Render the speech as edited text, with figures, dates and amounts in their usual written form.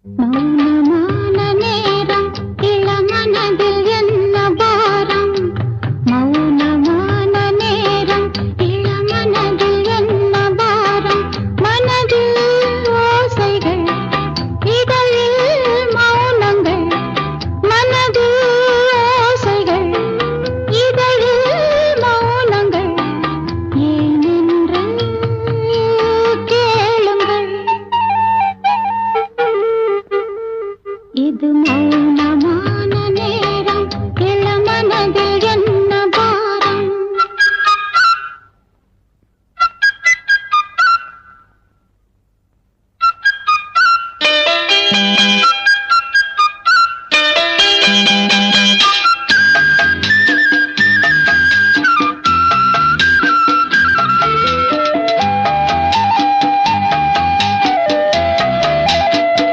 மௌனமான நேரம் இளமனதில் என்ன பாரம் மௌனமான நேரம் இளமனதில் என்ன பாரம் மனதில் ஓசைகள் இதழில் மௌனங்கள் மனதில் ஓசைகள் இதழில் மௌனங்கள் ஏனென்று கேளுங்கள் இது மௌன